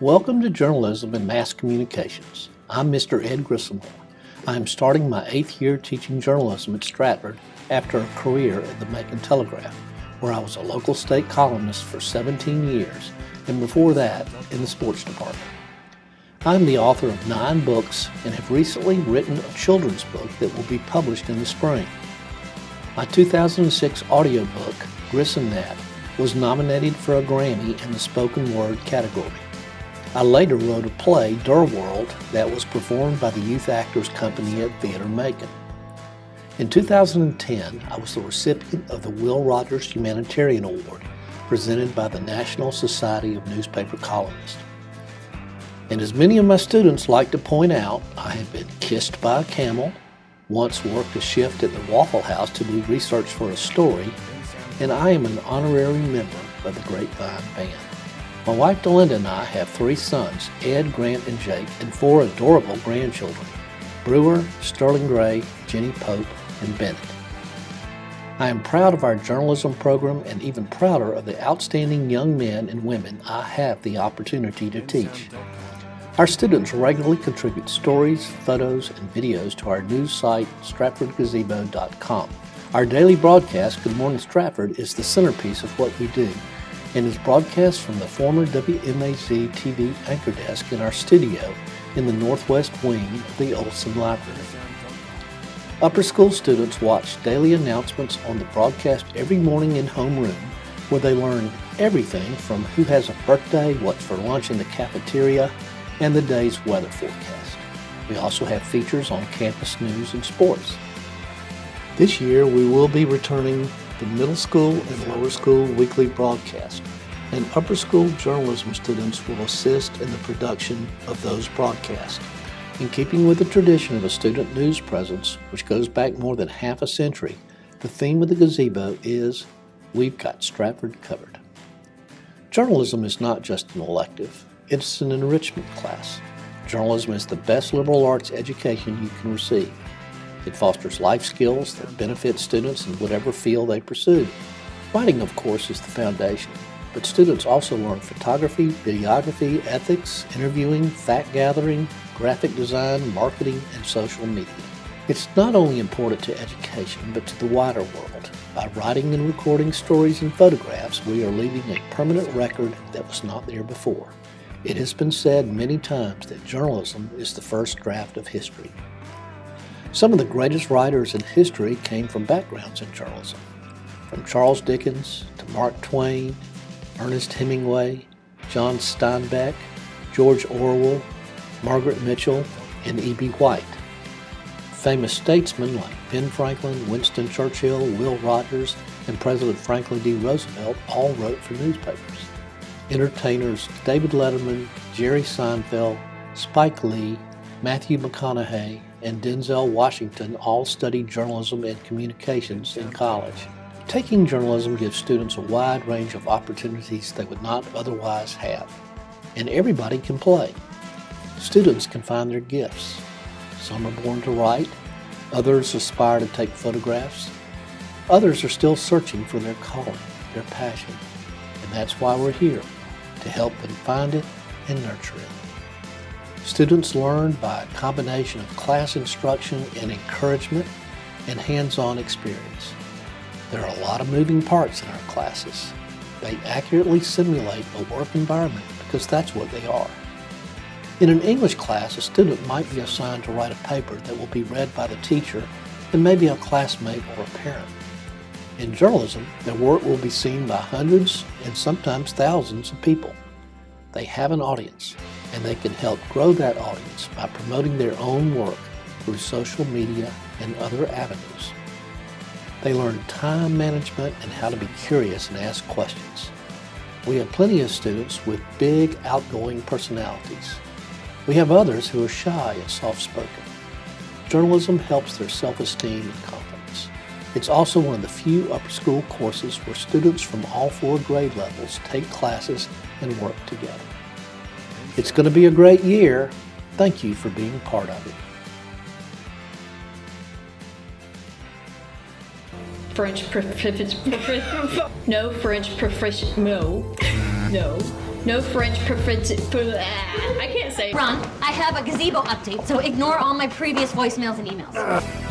Welcome to Journalism and Mass Communications. I'm Mr. Ed Grissamore. I am starting my 8th year teaching journalism at Stratford after a career at the Macon Telegraph, where I was a local state columnist for 17 years, and before that, in the sports department. I'm the author of 9 books and have recently written a children's book that will be published in the spring. My 2006 audiobook, Grissom That, was nominated for a Grammy in the spoken word category. I later wrote a play, Der World, that was performed by the Youth Actors Company at Theater Macon. In 2010, I was the recipient of the Will Rogers Humanitarian Award, presented by the National Society of Newspaper Columnists. And as many of my students like to point out, I have been kissed by a camel, once worked a shift at the Waffle House to do research for a story, and I am an honorary member of the Grapevine Band. My wife Delinda and I have 3 sons, Ed, Grant, and Jake, and 4 adorable grandchildren, Brewer, Sterling Gray, Jenny Pope, and Bennett. I am proud of our journalism program and even prouder of the outstanding young men and women I have the opportunity to teach. Our students regularly contribute stories, photos, and videos to our news site, stratfordgazebo.com. Our daily broadcast, Good Morning Stratford, is the centerpiece of what we do and is broadcast from the former WMAZ TV anchor desk in our studio in the northwest wing of the Olson Library. Upper school students watch daily announcements on the broadcast every morning in homeroom, where they learn everything from who has a birthday, what's for lunch in the cafeteria, and the day's weather forecast. We also have features on campus news and sports. This year, we will be returning the middle school and lower school weekly broadcast, and upper school journalism students will assist in the production of those broadcasts. In keeping with the tradition of a student news presence, which goes back more than half a century, the theme of the gazebo is, We've Got Stratford Covered. Journalism is not just an elective, it's an enrichment class. Journalism is the best liberal arts education you can receive. It fosters life skills that benefit students in whatever field they pursue. Writing, of course, is the foundation, but students also learn photography, videography, ethics, interviewing, fact gathering, graphic design, marketing, and social media. It's not only important to education, but to the wider world. By writing and recording stories and photographs, we are leaving a permanent record that was not there before. It has been said many times that journalism is the first draft of history. Some of the greatest writers in history came from backgrounds in journalism, from Charles Dickens to Mark Twain, Ernest Hemingway, John Steinbeck, George Orwell, Margaret Mitchell, and E.B. White. Famous statesmen like Ben Franklin, Winston Churchill, Will Rogers, and President Franklin D. Roosevelt all wrote for newspapers. Entertainers David Letterman, Jerry Seinfeld, Spike Lee, Matthew McConaughey, and Denzel Washington all studied journalism and communications in college. Taking journalism gives students a wide range of opportunities they would not otherwise have, and everybody can play. Students can find their gifts. Some are born to write, others aspire to take photographs, others are still searching for their calling, their passion, and that's why we're here, to help them find it and nurture it. Students learn by a combination of class instruction and encouragement and hands-on experience. There are a lot of moving parts in our classes. They accurately simulate a work environment because that's what they are. In an English class, a student might be assigned to write a paper that will be read by the teacher and maybe a classmate or a parent. In journalism, their work will be seen by hundreds and sometimes thousands of people. They have an audience, and they can help grow that audience by promoting their own work through social media and other avenues. They learn time management and how to be curious and ask questions. We have plenty of students with big, outgoing personalities. We have others who are shy and soft-spoken. Journalism helps their self-esteem and confidence. It's also one of the few upper school courses where students from all 4 grade levels take classes and work together. It's going to be a great year. Thank you for being part of it. French proficiency. No French proficiency. No. No French preference. I can't say. Ron, I have a gazebo update, so ignore all my previous voicemails and emails.